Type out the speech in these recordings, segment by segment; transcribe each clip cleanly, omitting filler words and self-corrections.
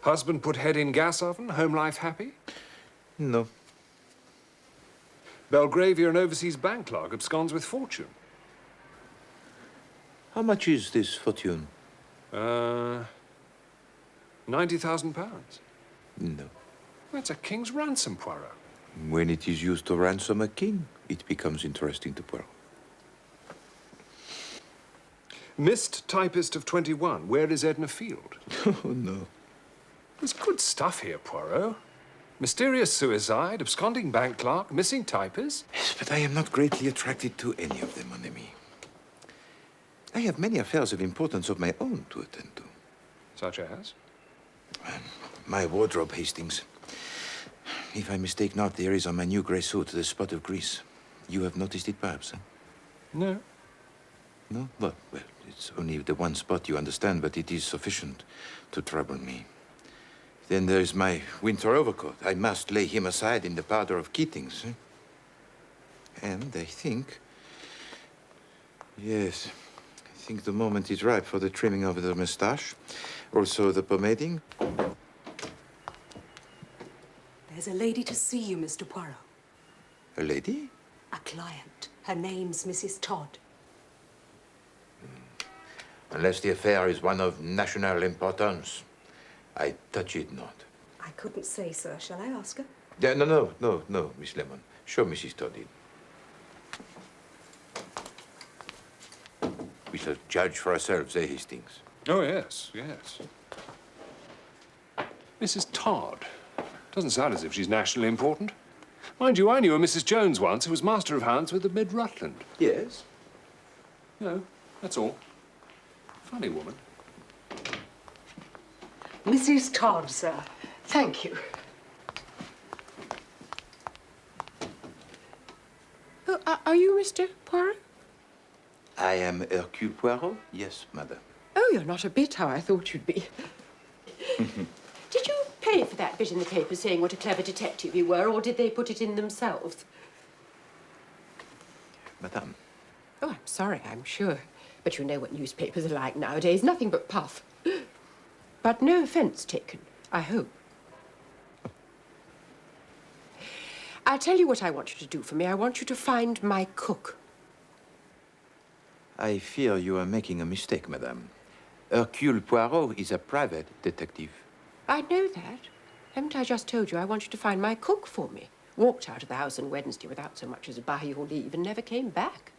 Husband put head in gas oven, home life happy? No. Belgravia, overseas bank clerk, absconds with fortune. How much is this fortune? £90,000. No. That's a king's ransom, Poirot. When it is used to ransom a king, it becomes interesting to Poirot. Missed typist of 21. Where is Edna Field? Oh, no. There's good stuff here, Poirot. Mysterious suicide, absconding bank clerk, missing typist. Yes, but I am not greatly attracted to any of them, mon ami. I have many affairs of importance of my own to attend to. Such as? My wardrobe, Hastings. If I mistake not, there is on my new grey suit the spot of grease. You have noticed it, perhaps, eh? No. No? Well, it's only the one spot, you understand, but it is sufficient to trouble me. Then there's my winter overcoat. I must lay him aside in the powder of Keating's. Eh? And I think... Yes, I think the moment is ripe for the trimming of the moustache. Also the pomading. There's a lady to see you, Mr. Poirot. A lady? A client. Her name's Mrs. Todd. Unless the affair is one of national importance, I touch it not. I couldn't say, sir. Shall I ask her? Yeah, no, Miss Lemon. Show Mrs. Todd in. We shall judge for ourselves, eh, Hastings? Oh, yes, yes. Mrs. Todd. Doesn't sound as if she's nationally important. Mind you, I knew a Mrs. Jones once who was master of hounds with the Mid-Rutland. Yes. No, that's all. Funny woman. Mrs. Todd, sir. Thank you. Oh, are you Mr. Poirot? I am Hercule Poirot? Yes, madam. Oh, you're not a bit how I thought you'd be. Did you pay for that bit in the paper saying what a clever detective you were, or did they put it in themselves? Madame. Oh, I'm sorry, I'm sure. But you know what newspapers are like nowadays. Nothing but puff. But no offense taken, I hope. I'll tell you what I want you to do for me. I want you to find my cook. I fear you are making a mistake, madame. Hercule Poirot is a private detective. I know that. Haven't I just told you I want you to find my cook for me? Walked out of the house on Wednesday without so much as by your leave and never came back.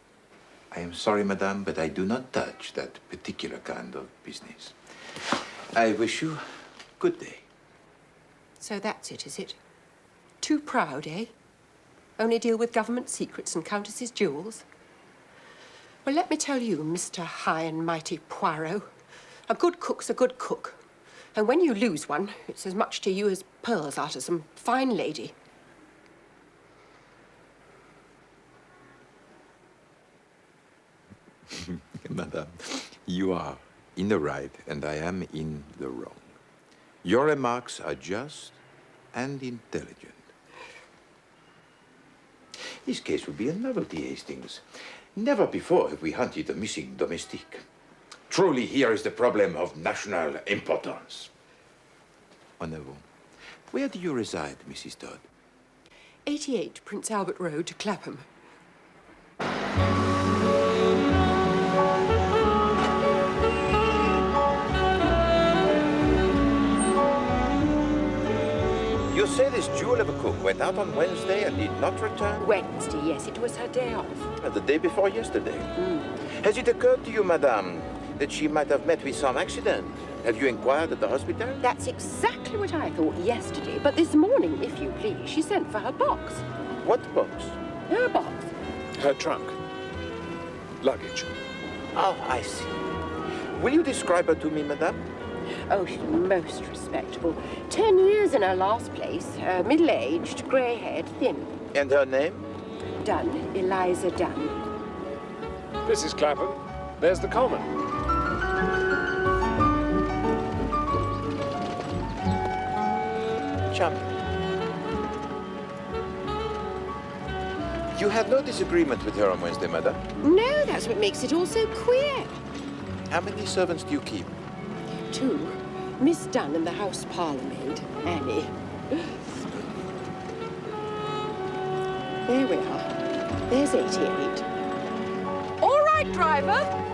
I am sorry, madame, but I do not touch that particular kind of business. I wish you good day. So that's it, is it? Too proud, eh? Only deal with government secrets and countesses' jewels? Well, let me tell you, Mr. High and Mighty Poirot, a good cook's a good cook. And when you lose one, it's as much to you as pearls out of some fine lady. Madame, you are in the right and I am in the wrong. Your remarks are just and intelligent. This case will be a novelty, Hastings. Never before have we hunted a missing domestique. Truly, here is the problem of national importance. En avant. Where do you reside, Mrs. Todd? 88 Prince Albert Road, Clapham. You say this jewel of a cook went out on Wednesday and did not return? Wednesday, yes, it was her day off. The day before yesterday. Has it occurred to you, madame, that she might have met with some accident? Have you inquired at the hospital? That's exactly what I thought yesterday, but this morning, if you please, she sent for her box. What box? Her box. Her trunk. Luggage. Oh, I see. Will you describe her to me, madame? Oh, she's most respectable. 10 years in her last place. Middle-aged, grey-haired, thin. And her name? Dunn. Eliza Dunn. This is Clapham. There's the Common. Charming. You had no disagreement with her on Wednesday, madame? No, that's what makes it all so queer. How many servants do you keep? 2. Miss Dunn and the house parlourmaid, Annie. There we are. There's 88. All right, driver.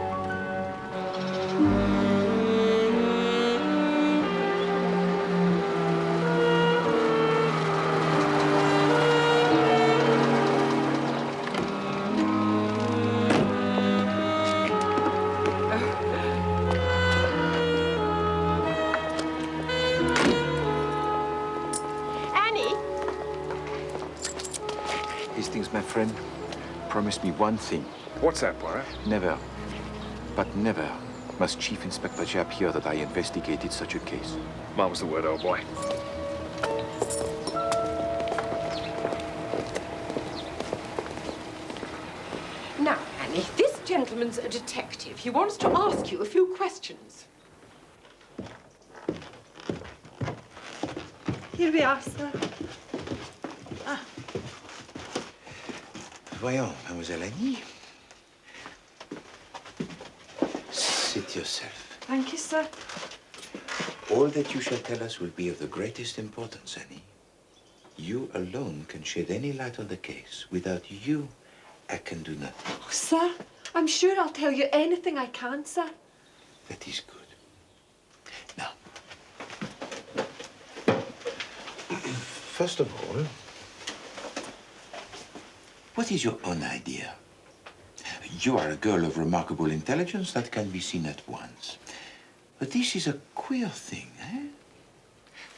Hastings, my friend, promise me one thing. What's that, Poirot? Never, but never must Chief Inspector Japp hear that I investigated such a case. Marvel's the word, old boy. Now, Annie, this gentleman's a detective. He wants to ask you a few questions. Here we are, sir. Voyons, Mademoiselle Annie. Sit yourself. Thank you, sir. All that you shall tell us will be of the greatest importance, Annie. You alone can shed any light on the case. Without you, I can do nothing. Oh, sir, I'm sure I'll tell you anything I can, sir. That is good. Now, first of all, what is your own idea? You are a girl of remarkable intelligence that can be seen at once. But this is a queer thing, eh?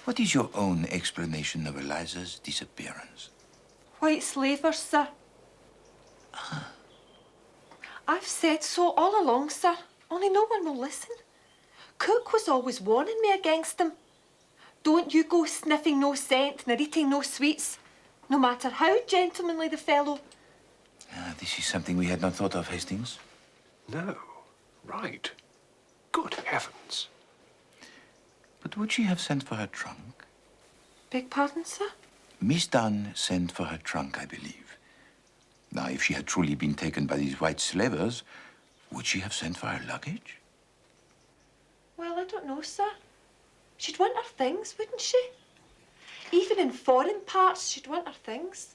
What is your own explanation of Eliza's disappearance? White slavers, sir. I've said so all along, sir. Only no one will listen. Cook was always warning me against them. Don't you go sniffing no scent nor eating no sweets, no matter how gentlemanly the fellow. This is something we had not thought of, Hastings. No. Right. Good heavens. But would she have sent for her trunk? Beg pardon, sir? Miss Dunn sent for her trunk, I believe. Now, if she had truly been taken by these white slavers, would she have sent for her luggage? Well, I don't know, sir. She'd want her things, wouldn't she? Even in foreign parts, she'd want her things.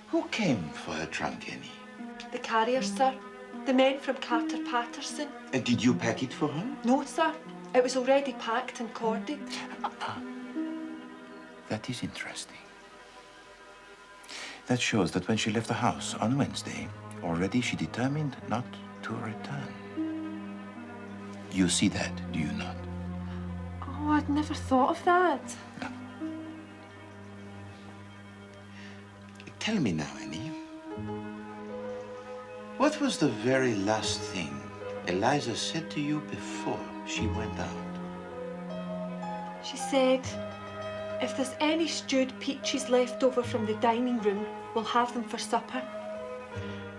Who came for her trunk, Annie? The carriers, sir. The men from Carter Patterson. And did you pack it for her? No, sir. It was already packed and corded. That is interesting. That shows that when she left the house on Wednesday, already she determined not to return. You see that, do you not? Oh, I'd never thought of that. No. Tell me now, Annie. What was the very last thing Eliza said to you before she went out? She said, if there's any stewed peaches left over from the dining room, we'll have them for supper.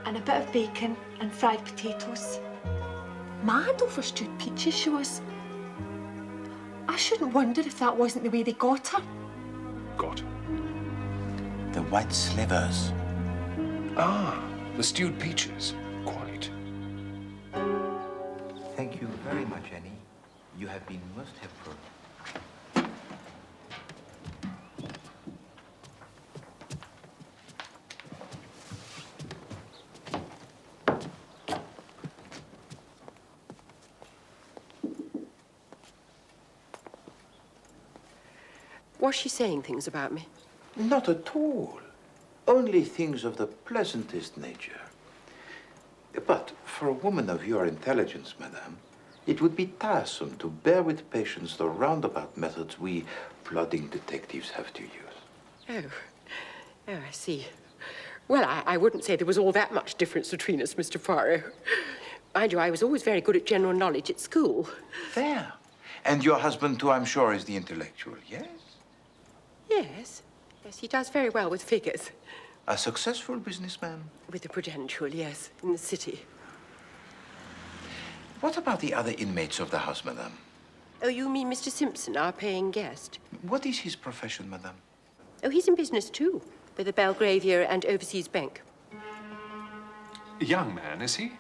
And a bit of bacon and fried potatoes. Mad over stewed peaches, she was. I shouldn't wonder if that wasn't the way they got her. Got her. The white slavers. Ah, the stewed peaches. Quite. Thank you very much, Annie. You have been most helpful. Was she saying things about me? Not at all. Only things of the pleasantest nature. But for a woman of your intelligence, madame, it would be tiresome to bear with patience the roundabout methods we plodding detectives have to use. Oh, I see. Well, I wouldn't say there was all that much difference between us, Mr. Poirot. Mind you, I was always very good at general knowledge at school. There. And your husband, too, I'm sure, is the intellectual, yes? Yes. Yes, he does very well with figures. A successful businessman? With the Prudential, yes, in the city. What about the other inmates of the house, madame? Oh, you mean Mr. Simpson, our paying guest? What is his profession, madame? Oh, he's in business, too, with the Belgravia and Overseas Bank. A young man, is he?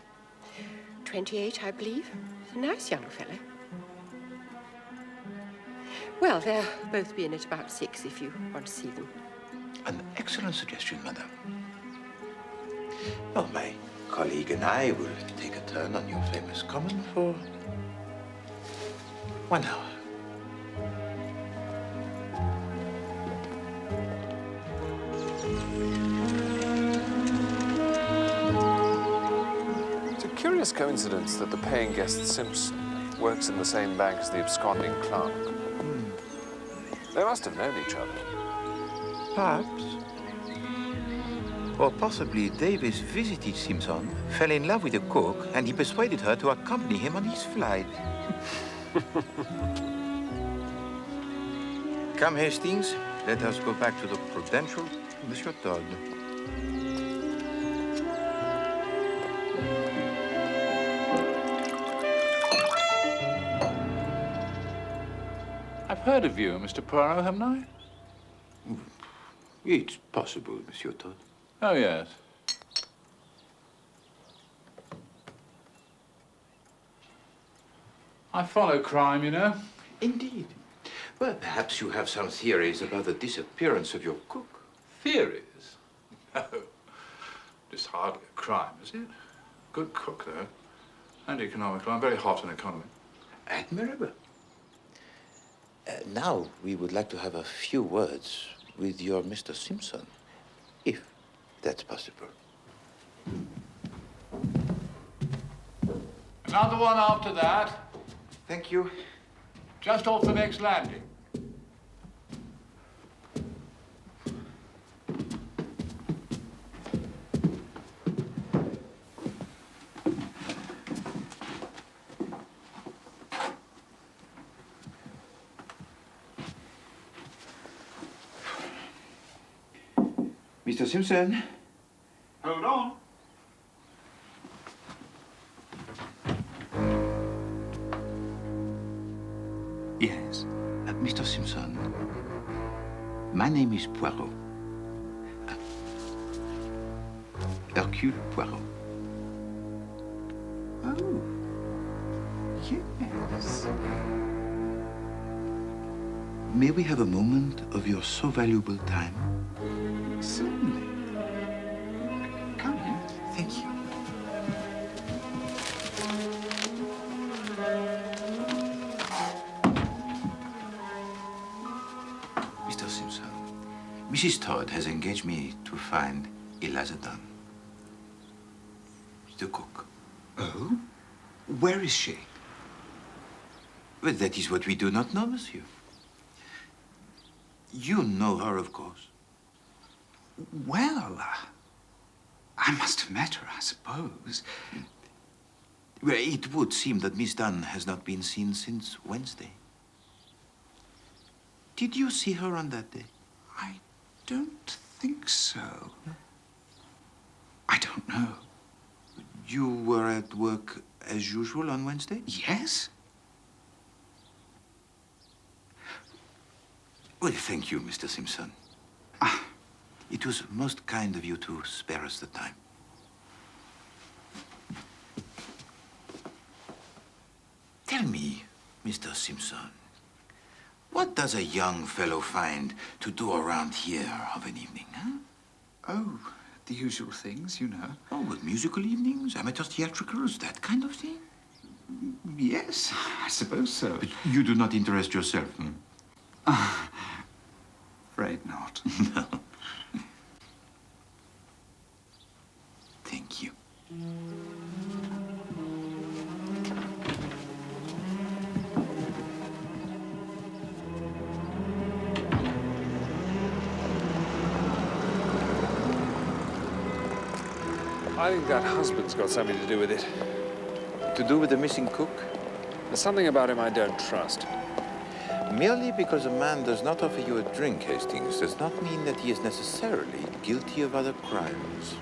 28, I believe. He's a nice young fellow. Well, they'll both be in at about 6 if you want to see them. An excellent suggestion, madame. Well, my colleague and I will take a turn on your famous common for 1 hour. It's a curious coincidence that the paying guest Simpson works in the same bank as the absconding clerk. They must have known each other. Perhaps. Or possibly Davis visited Simpson, fell in love with the cook, and he persuaded her to accompany him on his flight. Come, Hastings. Let us go back to the Prudential, Monsieur Todd. I've heard of you, Mr. Poirot, haven't I? It's possible, Monsieur Todd. Oh, yes. I follow crime, you know. Indeed. Well, perhaps you have some theories about the disappearance of your cook. Theories? No. It's hardly a crime, is it? Good cook, though. And economical. I'm very hot on economy. Admirable. Now, we would like to have a few words with your Mr. Simpson, if that's possible. Another one after that, Thank you. just off the next landing. Mr. Simpson? Hold on. Yes. Mr. Simpson, my name is Poirot. Hercule Poirot. Oh, yes. May we have a moment of your so valuable time? Certainly. Come in. Thank you. Mr. Simpson, Mrs. Todd has engaged me to find Eliza Dunn, the cook. Oh? Where is she? Well, that is what we do not know, monsieur. You know her, of course. Well, I must have met her, I suppose. Well, it would seem that Miss Dunn has not been seen since Wednesday. Did you see her on that day? I don't think so. I don't know. You were at work as usual on Wednesday? Yes? Well, thank you, Mr. Simpson. It was most kind of you to spare us the time. Tell me, Mr. Simpson, what does a young fellow find to do around here of an evening, huh? Oh, the usual things, you know. Oh, with musical evenings, amateur theatricals, that kind of thing? Yes, I suppose so. But you do not interest yourself, hmm? Afraid not. No. Thank you. I think that husband's got something to do with it. To do with the missing cook? There's something about him I don't trust. Merely because a man does not offer you a drink, Hastings, does not mean that he is necessarily guilty of other crimes.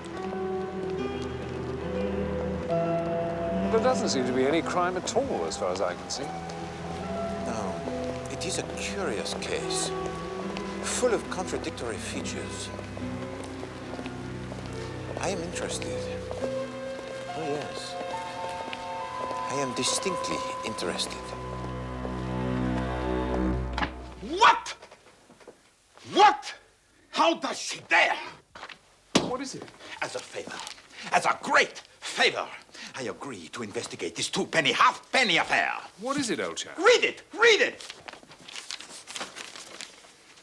Well, there doesn't seem to be any crime at all, as far as I can see. No, it is a curious case, full of contradictory features. I am interested. Oh, yes. I am distinctly interested. What? How does she dare? What is it? As a favor, as a great favor, I agree to investigate this two-penny, half-penny affair. What is it, old chap? Read it! Read it!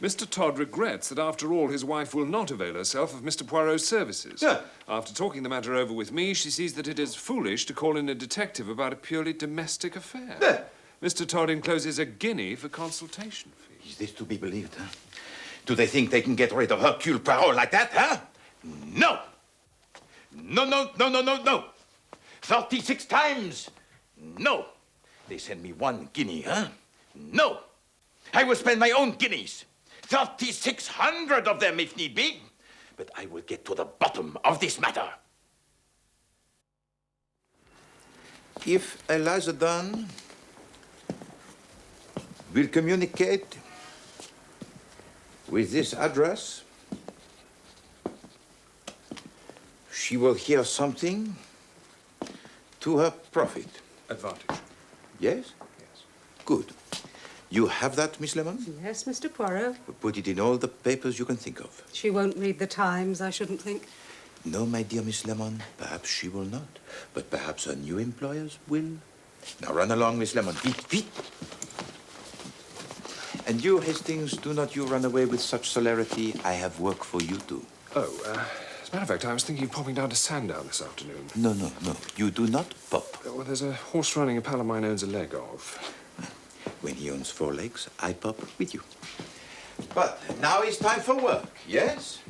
Mr. Todd regrets that after all his wife will not avail herself of Mr. Poirot's services. Yeah. After talking the matter over with me, she sees that it is foolish to call in a detective about a purely domestic affair. Yeah. Mr. Todd encloses a guinea for consultation fee. Is this to be believed, huh? Do they think they can get rid of Hercule Poirot like that, huh? No! No, no, no, no, no, no! 36 times! No! They send me 1 guinea, huh? No! I will spend my own guineas. 3,600 of them, if need be. But I will get to the bottom of this matter. If Eliza Dunn will communicate with this address, she will hear something to her profit. Advantage. Yes? Yes. Good. You have that, Miss Lemon? Yes, Mr. Poirot. Put it in all the papers you can think of. She won't read the Times, I shouldn't think. No, my dear Miss Lemon, perhaps she will not. But perhaps her new employers will. Now run along, Miss Lemon. Vite, vite. And you, Hastings, do not you run away with such celerity. I have work for you too. Oh, as a matter of fact, I was thinking of popping down to Sandown this afternoon. No, no, no. You do not pop. Well, there's a horse running a pal of mine owns a leg of. When he owns 4 legs, I pop with you. But now it's time for work, yes?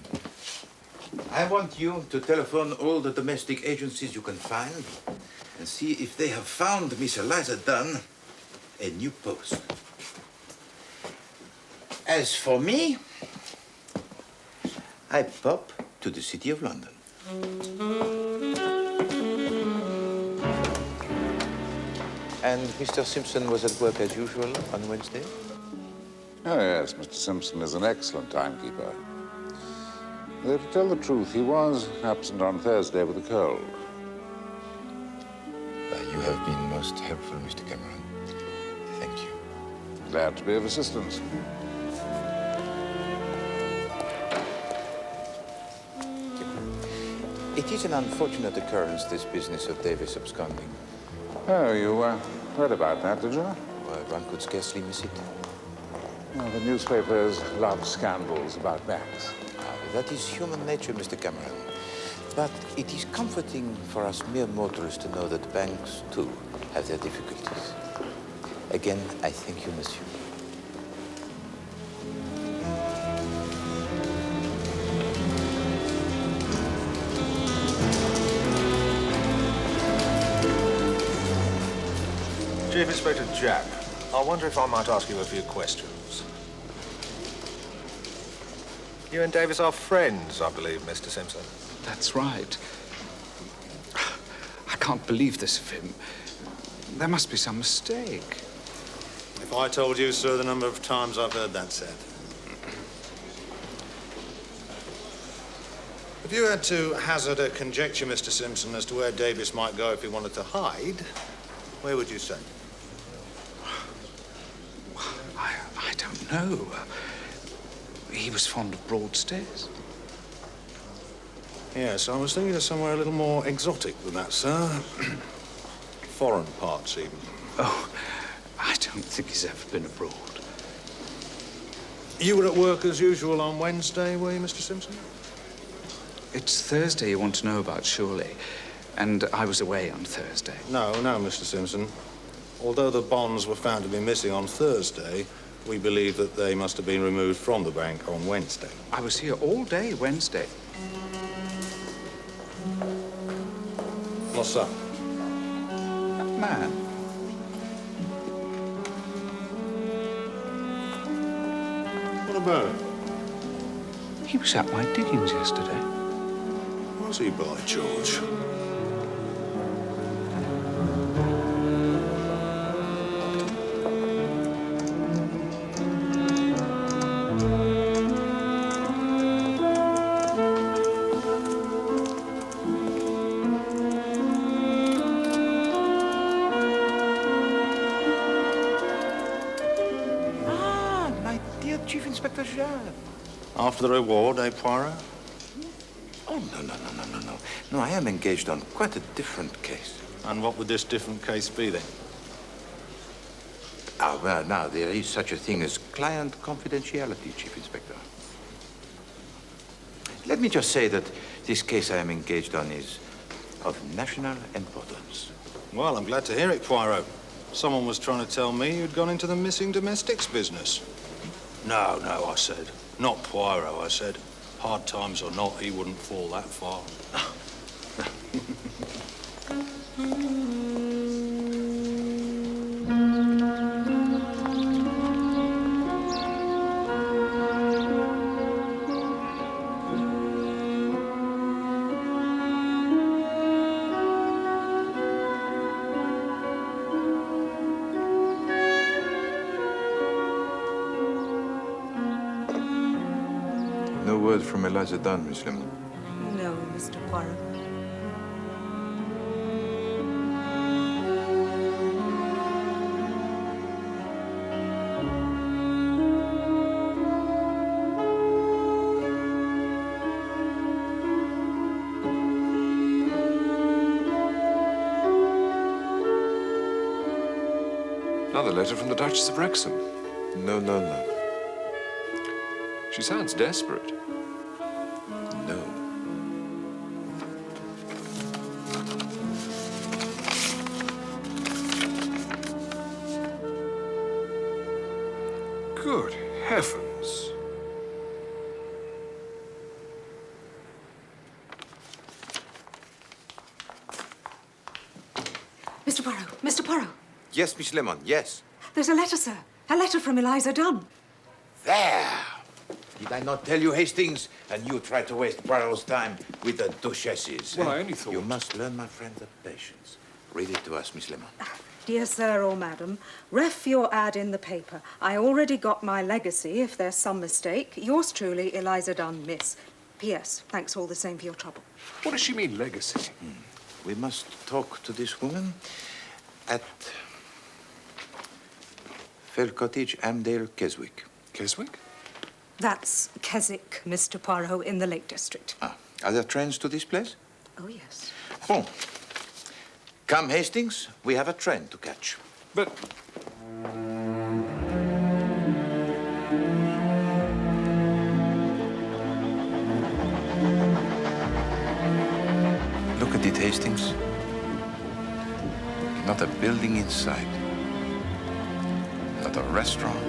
I want you to telephone all the domestic agencies you can find and see if they have found Miss Eliza Dunn a new post. As for me, I pop to the City of London. And Mr. Simpson was at work as usual on Wednesday? Oh, yes, Mr. Simpson is an excellent timekeeper. Though, to tell the truth, he was absent on Thursday with a cold. You have been most helpful, Mr. Cameron. Thank you. Glad to be of assistance. It is an unfortunate occurrence, this business of Davis absconding. Oh, you read about that, did you? Well, one could scarcely miss it. Well, the newspapers love scandals about banks. That is human nature, Mr. Cameron. But it is comforting for us mere mortals to know that banks, too, have their difficulties. Again, I thank you, monsieur. Chief Inspector Jack, I wonder if I might ask you a few questions. You and Davis are friends, I believe, Mr. Simpson. That's right. I can't believe this of him. There must be some mistake. If I told you, sir, the number of times I've heard that said. If you had to hazard a conjecture, Mr. Simpson, as to where Davis might go if he wanted to hide, where would you say? I don't know. He was fond of Broadstairs. Yes, I was thinking of somewhere a little more exotic than that, sir. Foreign parts, even. Oh, I don't think he's ever been abroad. You were at work as usual on Wednesday, were you, Mr. Simpson? It's Thursday you want to know about, surely. And I was away on Thursday. No, Mr. Simpson. Although the bonds were found to be missing on Thursday, we believe that they must have been removed from the bank on Wednesday. I was here all day Wednesday. What's up? That man. What about it? He was at my diggings yesterday. Was he, by George? Ah, my dear Chief Inspector Jacques. After the reward, eh, Poirot? Oh, no. No, I am engaged on quite a different case. And what would this different case be, then? Ah, well, now, there is such a thing as client confidentiality, Chief Inspector. Let me just say that this case I am engaged on is of national importance. Well, I'm glad to hear it, Poirot. Someone was trying to tell me you'd gone into the missing domestics business. No, I said. Not Poirot, I said. Hard times or not, he wouldn't fall that far. No word from Eliza Dunn, Miss Lemon. No, Mr. Poirot. Another letter from the Duchess of Wrexham. No. She sounds desperate. No. Good heavens. Mr. Poirot, Mr. Poirot. Yes, Miss Lemon, yes. There's a letter, sir. A letter from Eliza Dunn. There! Did I not tell you, Hastings? And you try to waste Poirot's time with the duchesses. Well, eh? I only thought... You must learn, my friend, the patience. Read it to us, Miss Lemon. Dear sir or madam, ref your ad in the paper. I already got my legacy, if there's some mistake. Yours truly, Eliza Dunn, miss. P.S. Thanks all the same for your trouble. What does she mean, legacy? We must talk to this woman at Fell Cottage, Amdale, Keswick. Keswick? That's Keswick, Mr. Poirot, in the Lake District. Ah, are there trains to this place? Oh, yes. Bon. Come, Hastings. We have a train to catch. But... Look at it, Hastings. Not a building in sight. Not a restaurant.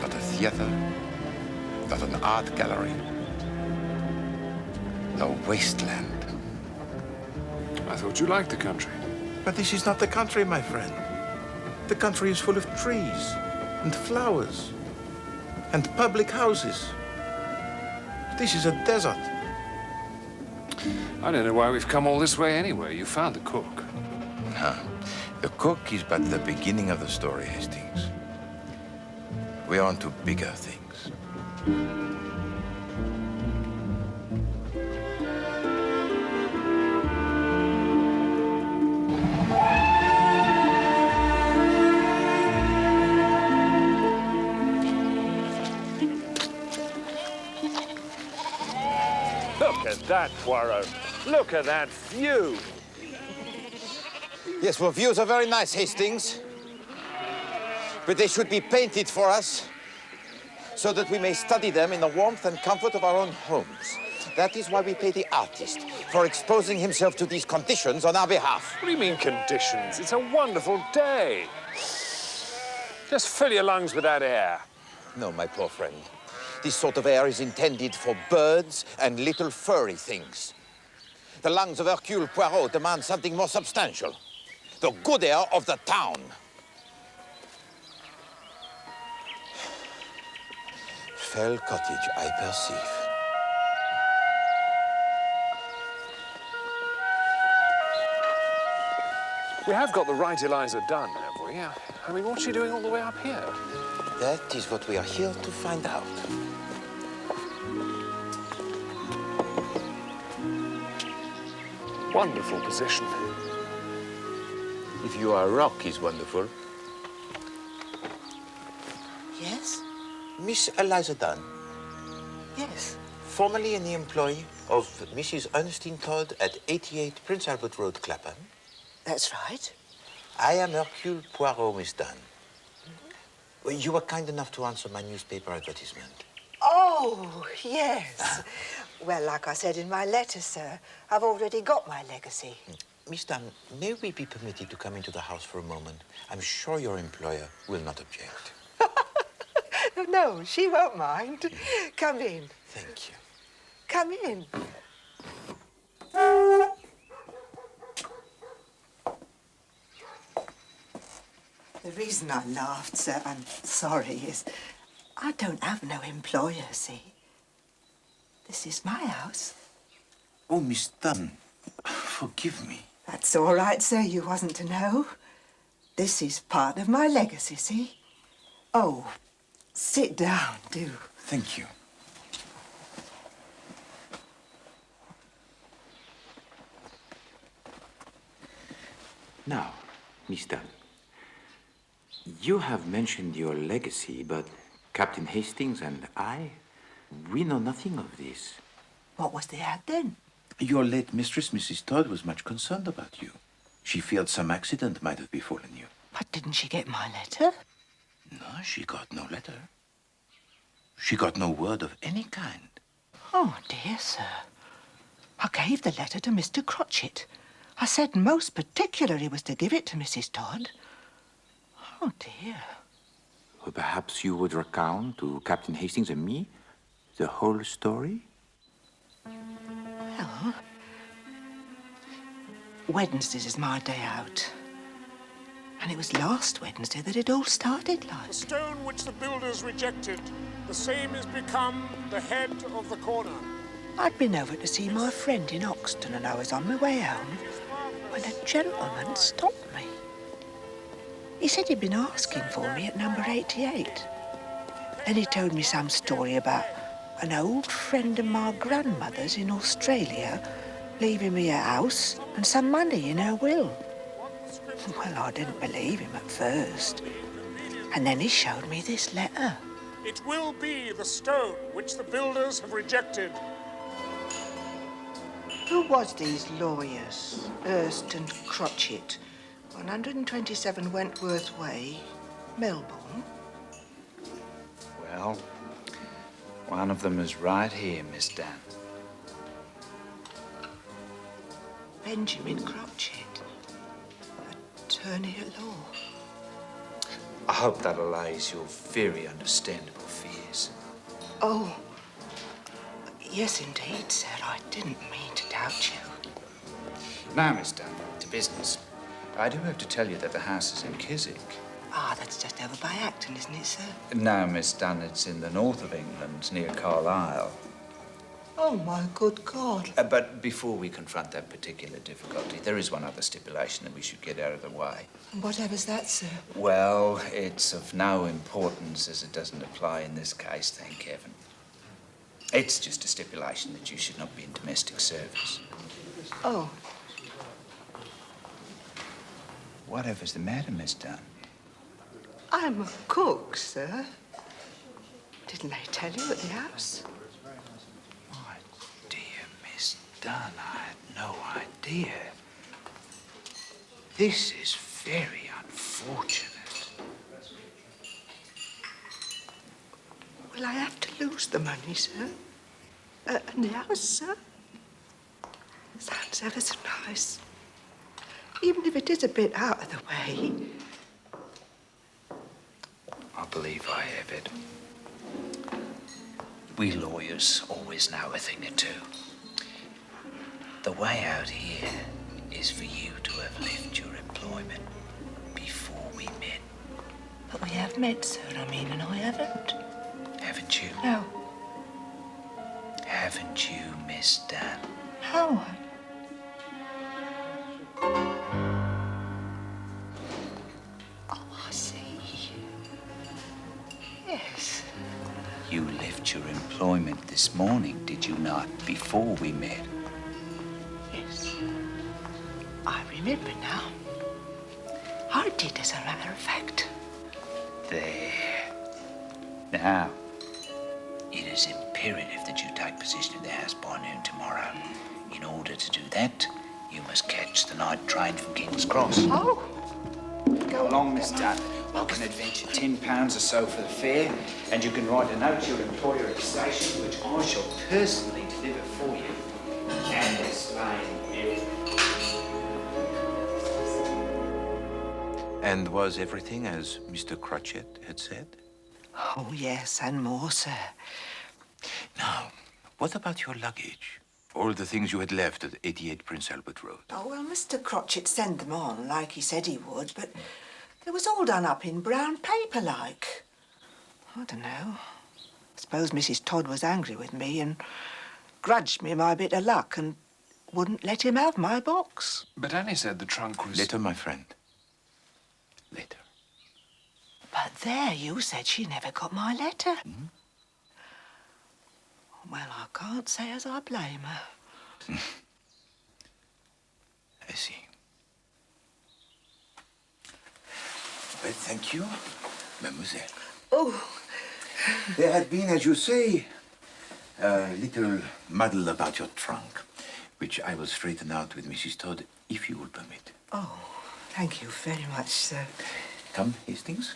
Not a theater. Not an art gallery. A wasteland. I thought you liked the country. But this is not the country, my friend. The country is full of trees and flowers and public houses. This is a desert. I don't know why we've come all this way anyway. You found the cook. No, the cook is but the beginning of the story, Hastings. We're on to bigger things. Look at that, Poirot. Look at that view. Yes, well, views are very nice, Hastings. But they should be painted for us so that we may study them in the warmth and comfort of our own homes. That is why we pay the artist for exposing himself to these conditions on our behalf. What do you mean conditions? It's a wonderful day. Just fill your lungs with that air. No, my poor friend. This sort of air is intended for birds and little furry things. The lungs of Hercule Poirot demand something more substantial. The good air of the town. Fell Cottage, I perceive. We have got the right Eliza Dunn, have we? I mean, what's she doing all the way up here? That is what we are here to find out. Wonderful position. If you are rock is wonderful. Yes? Miss Eliza Dunn, Yes. Formerly in the employ of Mrs. Ernestine Todd at 88 Prince Albert Road, Clapham. That's right. I am Hercule Poirot, Miss Dunn. Well, you were kind enough to answer my newspaper advertisement. Oh, yes. Well, like I said in my letter, sir, I've already got my legacy. Miss Dunn, may we be permitted to come into the house for a moment? I'm sure your employer will not object. No, she won't mind. Come in. Thank you. Come in. The reason I laughed, sir, I'm sorry, is I don't have no employer, see? This is my house. Oh, Miss Dunn, forgive me. That's all right, sir. You wasn't to know. This is part of my legacy, see? Oh, sit down, do. Thank you. Now, Miss Dunn, you have mentioned your legacy, but Captain Hastings and I, we know nothing of this. What was the ad then? Your late mistress, Mrs. Todd, was much concerned about you. She feared some accident might have befallen you. But didn't she get my letter? No, she got no letter. She got no word of any kind. Oh, dear, sir. I gave the letter to Mr. Crotchet. I said most particular he was to give it to Mrs. Todd. Oh, dear. Well, perhaps you would recount to Captain Hastings and me the whole story? Well, Wednesdays is my day out. And it was last Wednesday that it all started like. The stone which the builders rejected, the same has become the head of the corner. I'd been over to see my friend in Oxton and I was on my way home when a gentleman stopped me. He said he'd been asking for me at number 88. Then he told me some story about an old friend of my grandmother's in Australia leaving me a house and some money in her will. Well, I didn't believe him at first. And then he showed me this letter. It will be the stone which the builders have rejected. Who was these lawyers? Hurst and Crotchet, 127 Wentworth Way, Melbourne. Well, one of them is right here, Miss Dunn. Benjamin Crotchet, attorney at law. I hope that allays your very understandable fears. Oh, yes, indeed, sir. I didn't mean to doubt you. Now, Miss Dunn, to business. I do have to tell you that the house is in Chiswick. Ah, that's just over by Acton, isn't it, sir? No, Miss Dunn, it's in the north of England, near Carlisle. Oh, my good God. But before we confront that particular difficulty, there is one other stipulation that we should get out of the way. Whatever's that, sir? Well, it's of no importance as it doesn't apply in this case, thank heaven. It's just a stipulation that you should not be in domestic service. Oh. Whatever's the matter, Miss Dunn? I'm a cook, sir. Didn't they tell you at the house? My dear Miss Dunn, I had no idea. This is very unfortunate. Will I have to lose the money, sir? And the house, sir? Sounds ever so nice. Even if it is a bit out of the way. I believe I have it. We lawyers always know a thing or two. The way out here is for you to have left your employment before we met. But we have met, sir, I mean, and I haven't. Haven't you? No. Haven't you, Miss Dunn? No. Oh, I see. Yes. You left your employment this morning, did you not, before we met? Yes. I remember now. I did, as a matter of fact. There. Now, it is imperative imperative that you take possession of the house by noon tomorrow. In order to do that, you must catch the night train from King's Cross. Oh. Go along, Miss Dunn. I can advance you £10 or so for the fare, and you can write a note to your employer at the station, which I shall personally deliver for you and explain everything. And was everything as Mr. Cratchit had said? Oh, yes, and more, sir. Now, what about your luggage? All the things you had left at 88 Prince Albert Road. Oh, well, Mr. Cratchit sent them on, like he said he would, but they was all done up in brown paper, like. I don't know. I suppose Mrs. Todd was angry with me and grudged me my bit of luck and wouldn't let him have my box. But Annie said the trunk was... Later, my friend. Later. But there, you said she never got my letter. Hmm? Well, I can't say as I blame her. I see. Well, thank you, mademoiselle. Oh. There had been, as you say, a little muddle about your trunk, which I will straighten out with Mrs. Todd, if you will permit. Oh, thank you very much, sir. Come, Hastings.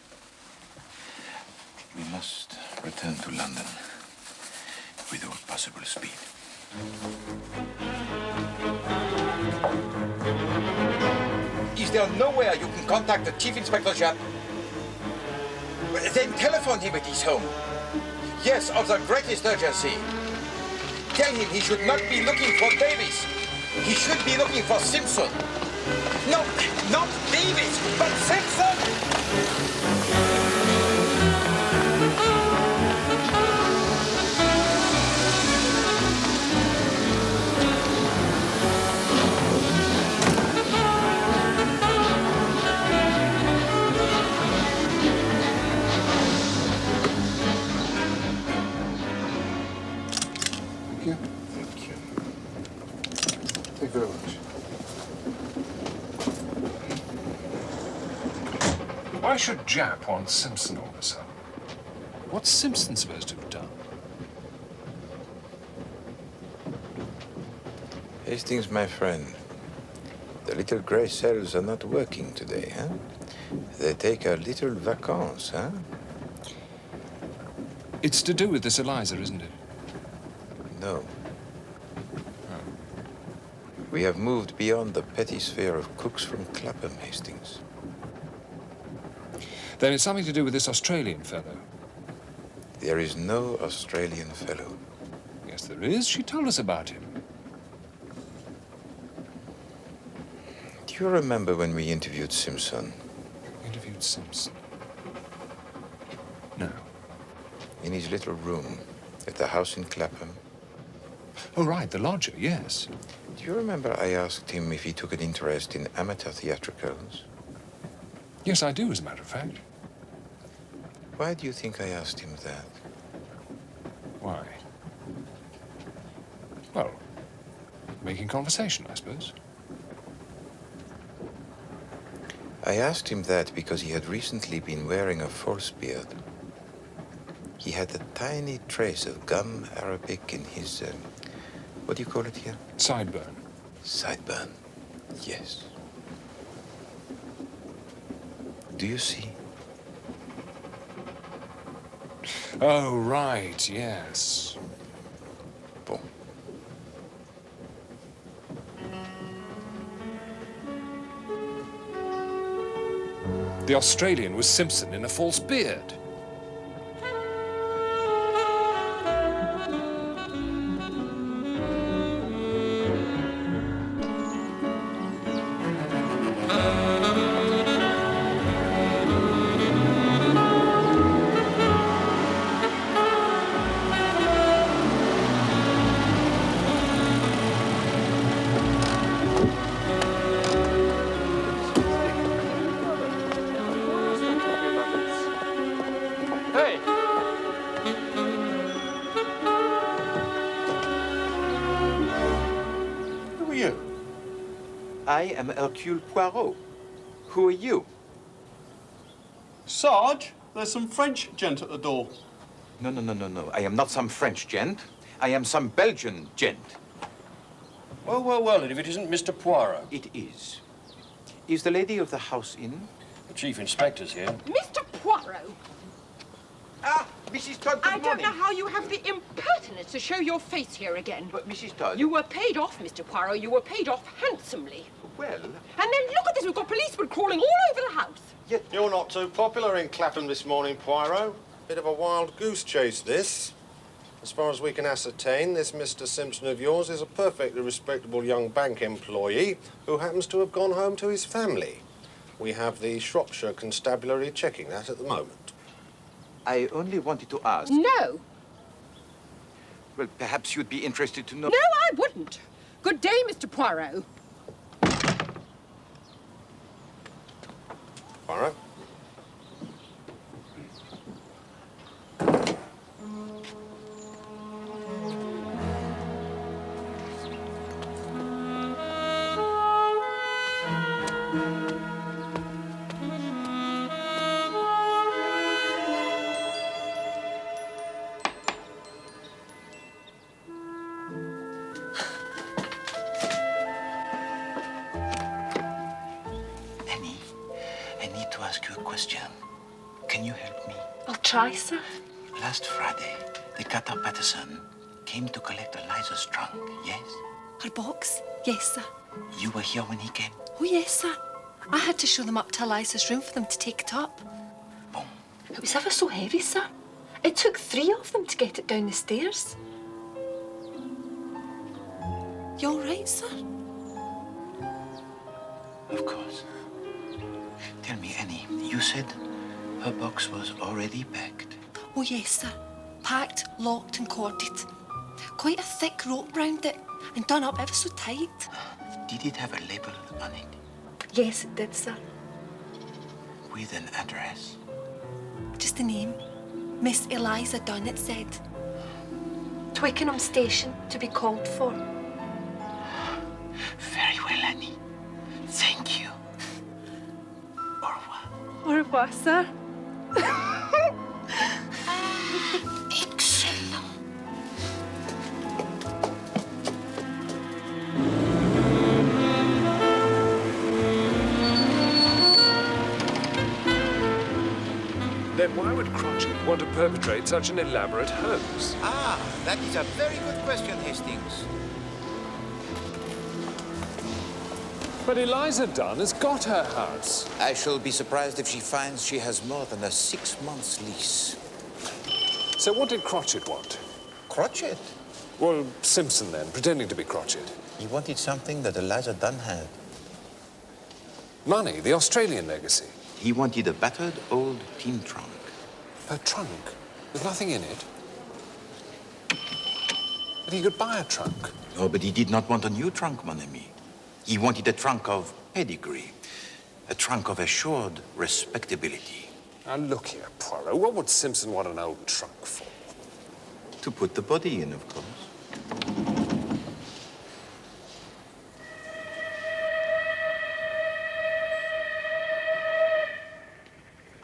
We must return to London with all possible speed. Is there nowhere you can contact the Chief Inspector Japp? Then telephone him at his home. Yes, of the greatest urgency. Tell him he should not be looking for Davis. He should be looking for Simpson. No, not Davis, but Simpson! Thank you very much. Why should Japp want Simpson all of a sudden? What's Simpson supposed to have done? Hastings, my friend, the little grey cells are not working today, huh? They take a little vacances, huh? It's to do with this Eliza, isn't it? No. We have moved beyond the petty sphere of cooks from Clapham, Hastings. Then it's something to do with this Australian fellow. There is no Australian fellow. Yes, there is. She told us about him. Do you remember when we interviewed Simpson? Interviewed Simpson? No. In his little room at the house in Clapham. Oh, right, the lodger, yes. Do you remember I asked him if he took an interest in amateur theatricals? Yes, I do, as a matter of fact. Why do you think I asked him that? Why? Well, making conversation, I suppose. I asked him that because he had recently been wearing a false beard. He had a tiny trace of gum arabic in his, what do you call it here? Sideburn. Sideburn, yes. Do you see? Oh, right, yes. Bon. The Australian was Simpson in a false beard. I am Hercule Poirot. Who are you? Sarge, there's some French gent at the door. No, no, no, no, no. I am not some French gent. I am some Belgian gent. Well, well, well, and if it isn't Mr. Poirot? It is. Is the lady of the house in? The Chief Inspector's here. Mr. Poirot! Ah, Mrs. Todd, good I don't know how you have the impertinence to show your face here again. But, Mrs. Todd... You were paid off, Mr. Poirot. You were paid off handsomely. Well... And then look at this. We've got policemen crawling all over the house. You're not too popular in Clapham this morning, Poirot. Bit of a wild goose chase, this. As far as we can ascertain, this Mr. Simpson of yours is a perfectly respectable young bank employee who happens to have gone home to his family. We have the Shropshire Constabulary checking that at the moment. I only wanted to ask... No. Well, perhaps you'd be interested to know... No, I wouldn't. Good day, Mr. Poirot. Poirot? Annie, I need to ask you a question. Can you help me? I'll try, sir. Last Friday, the Qatar Patterson came to collect Eliza's trunk, yes? Her box? Yes, sir. You were here when he came? Oh, yes, sir. I had to show them up to Eliza's room for them to take it up. Boom. It was ever so heavy, sir. It took 3 of them to get it down the stairs. You all right, sir? Of course. Tell me, Annie, you said her box was already packed. Oh, yes, sir. Packed, locked and corded. Quite a thick rope round it and done up ever so tight. Did it have a label on it? Yes, it did, sir. With an address? Just a name. Miss Eliza Dunn, it said. Twickenham Station to be called for. Very well, Annie. Thank you. Au revoir. Au revoir, sir. Excellent. Then why would Crotchet want to perpetrate such an elaborate hoax? Ah, that is a very good question, Hastings. But Eliza Dunn has got her house. I shall be surprised if she finds she has more than a 6 months lease. So what did Crotchet want? Crotchet? Well, Simpson then, pretending to be Crotchet. He wanted something that Eliza Dunn had. Money, the Australian legacy. He wanted a battered old tin trunk. Her trunk? There's nothing in it. But he could buy a trunk. Oh, but he did not want a new trunk, mon ami. He wanted a trunk of pedigree. A trunk of assured respectability. Now, look here, Poirot. What would Simpson want an old trunk for? To put the body in, of course.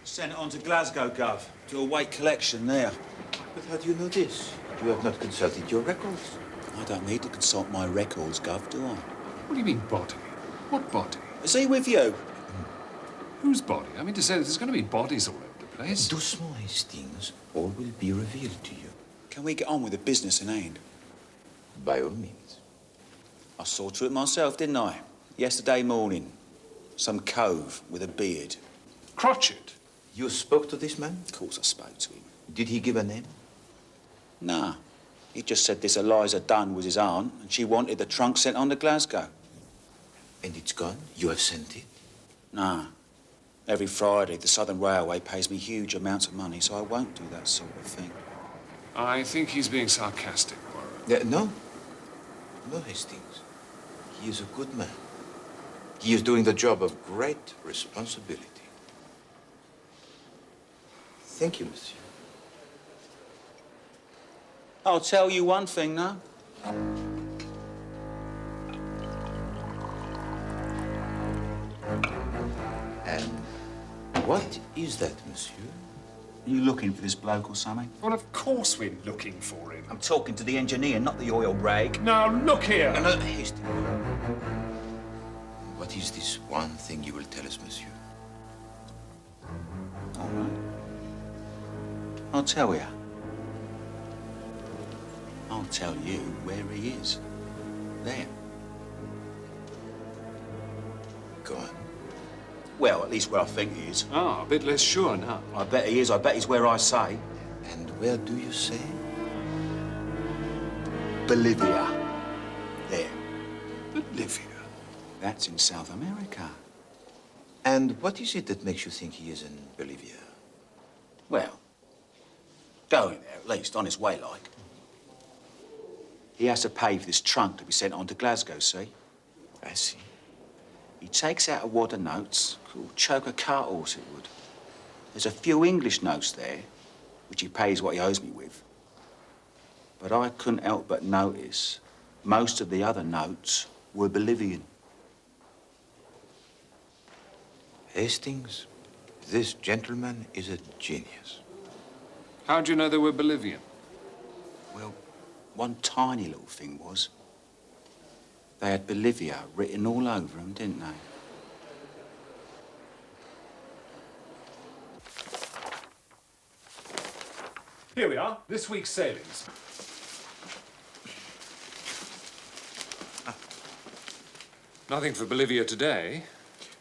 Sent it on to Glasgow, Gov, to await collection there. But how do you know this? You have not consulted your records. I don't need to consult my records, Gov, do I? What do you mean, body? What body? Is he with you? Whose body? I mean to say, there's going to be bodies all over the place. Doucement, Hastings. All will be revealed to you. Can we get on with the business in hand? By all means. I saw to it myself, didn't I? Yesterday morning. Some cove with a beard. Crotchet? You spoke to this man? Of course I spoke to him. Did he give a name? Nah. He just said this Eliza Dunn was his aunt, and she wanted the trunk sent on to Glasgow. And it's gone? You have sent it? Nah. Every Friday, the Southern Railway pays me huge amounts of money, so I won't do that sort of thing. I think he's being sarcastic, Poirot. No. No, Hastings. He is a good man. He is doing the job of great responsibility. Thank you, monsieur. I'll tell you one thing now. And what is that, monsieur? Are you looking for this bloke or something? Well, of course we're looking for him. I'm talking to the engineer, not the oil rag. Now, look here. No, Hastings. What is this one thing you will tell us, monsieur? All right. I'll tell you. I'll tell you where he is. There. Go on. Well, at least where I think he is. Ah, a bit less sure now. I bet he is. I bet he's where I say. And where do you say? Bolivia. There. Bolivia. That's in South America. And what is it that makes you think he is in Bolivia? Well, going there, at least, on his way, like. He has to pay for this trunk to be sent on to Glasgow, see? I see. He takes out a wad of notes, choke a cart horse it would. There's a few English notes there, which he pays what he owes me with. But I couldn't help but notice most of the other notes were Bolivian. Hastings, this gentleman is a genius. How do you know they were Bolivian? Well, one tiny little thing was, they had Bolivia written all over them, didn't they? Here we are, this week's savings. Nothing for Bolivia today.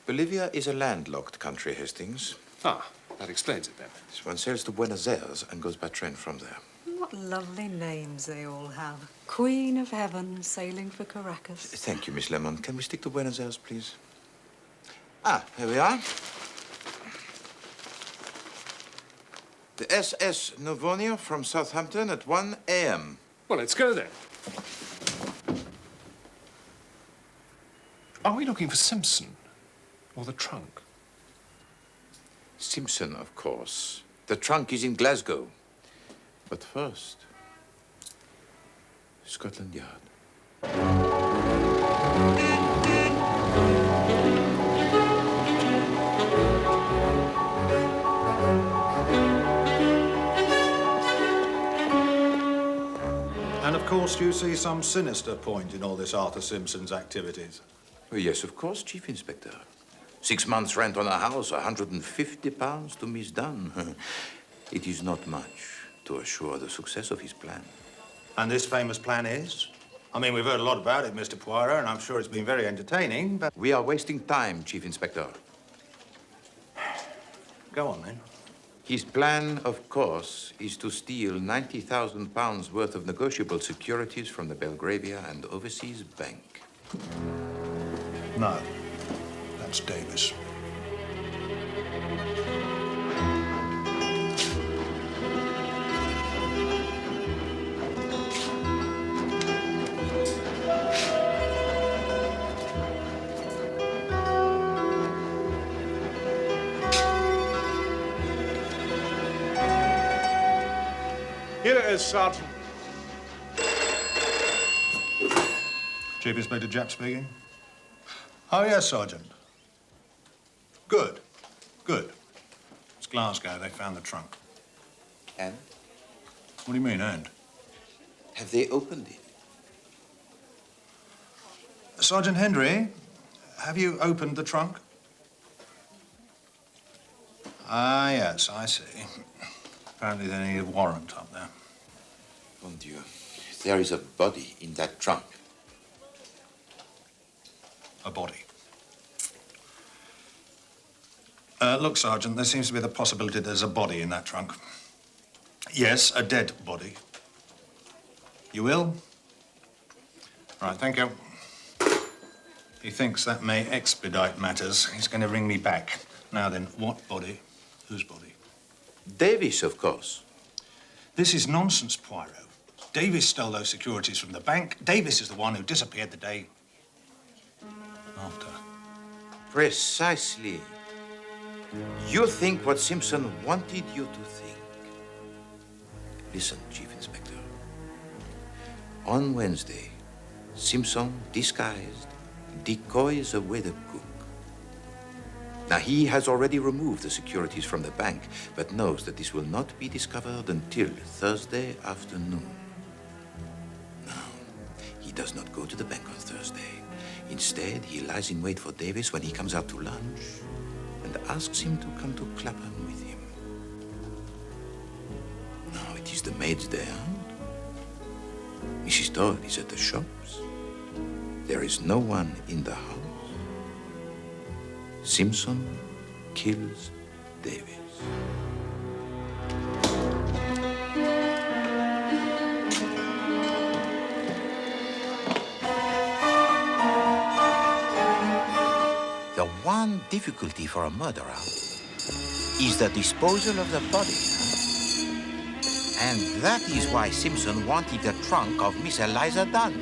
Bolivia is a landlocked country, Hastings. Ah, that explains it then. One sails to Buenos Aires and goes by train from there. What lovely names they all have. Queen of Heaven sailing for Caracas. Thank you, Miss Lemon. Can we stick to Buenos Aires, please? Ah, here we are. The SS Novonia from Southampton at 1 a.m. Well, let's go then. Are we looking for Simpson or the trunk? Simpson, of course. The trunk is in Glasgow. But first, Scotland Yard. And of course, you see some sinister point in all this Arthur Simpson's activities. Oh, yes, of course, Chief Inspector. 6 months' rent on a house, £150 to Miss Dunn. It is not much to assure the success of his plan. And this famous plan is? I mean, we've heard a lot about it, Mr. Poirot, and I'm sure it's been very entertaining, but... We are wasting time, Chief Inspector. Go on, then. His plan, of course, is to steal £90,000 worth of negotiable securities from the Belgravia and Overseas Bank. No, that's Davis. Here it is, Sergeant. Chief Inspector Japp speaking. Oh, yes, Sergeant. Good. Good. It's Glasgow. They found the trunk. And? What do you mean, and? Have they opened it? Sergeant Hendry, have you opened the trunk? Ah, yes, I see. Apparently they need a warrant up there. Mon Dieu, there is a body in that trunk. A body. Look, Sergeant, there seems to be the possibility there's a body in that trunk. Yes, a dead body. You will? Right, thank you. He thinks that may expedite matters. He's going to ring me back. Now then, what body? Whose body? Davis, of course. This is nonsense, Poirot. Davis stole those securities from the bank. Davis is the one who disappeared the day after. Precisely. You think what Simpson wanted you to think. Listen, Chief Inspector. On Wednesday, Simpson, disguised, decoys away the cook. Now, he has already removed the securities from the bank, but knows that this will not be discovered until Thursday afternoon. Now, he does not go to the bank on Thursday. Instead, he lies in wait for Davis when he comes out to lunch and asks him to come to Clapham with him. Now, it is the maids there. Mrs. Todd is at the shops. There is no one in the house. Simpson kills Davis. The one difficulty for a murderer is the disposal of the body. And that is why Simpson wanted the trunk of Miss Eliza Dunn.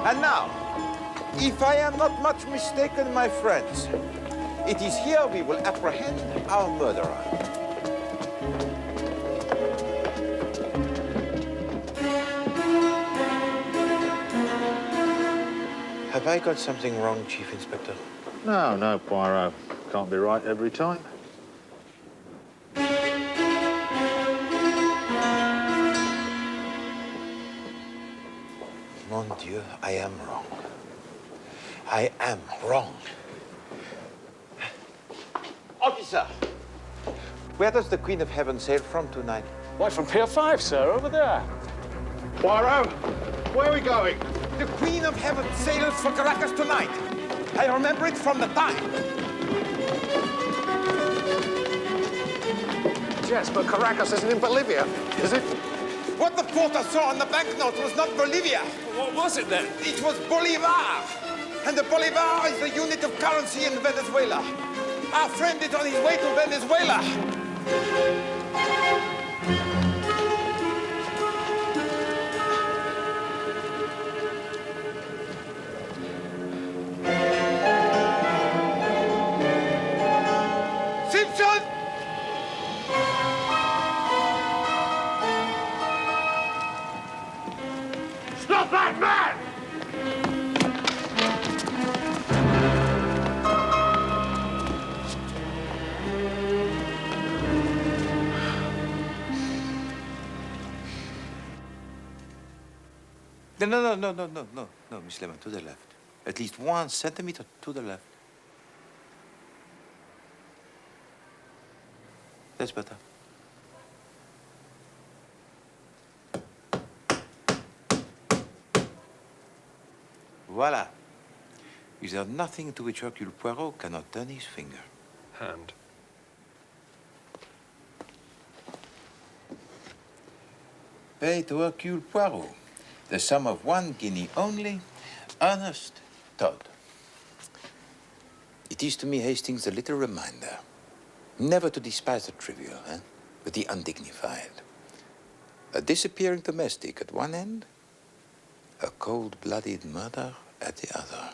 And now, if I am not much mistaken, my friends, it is here we will apprehend our murderer. Have I got something wrong, Chief Inspector? No, Poirot. Can't be right every time. Mon Dieu, I am wrong. I am wrong. Officer, where does the Queen of Heaven sail from tonight? Why, from Pier 5, sir, over there. Poirot, where are we going? The Queen of Heaven sails for Caracas tonight. I remember it from the time. Yes, but Caracas isn't in Bolivia, is it? What the porter saw on the banknote was not Bolivia. What was it then? It was Bolivar. And the Bolivar is the unit of currency in Venezuela. Our friend is on his way to Venezuela. Simpson! Stop that man! No, Miss Lemon, to the left. At least 1 centimeter to the left. That's better. Voila. Is there nothing to which Hercule Poirot cannot turn his finger? Hand. Pay to Hercule Poirot the sum of 1 guinea only, Ernest Todd. It is to me, Hastings, a little reminder. Never to despise the trivial, but the undignified. A disappearing domestic at one end, a cold-blooded murder at the other.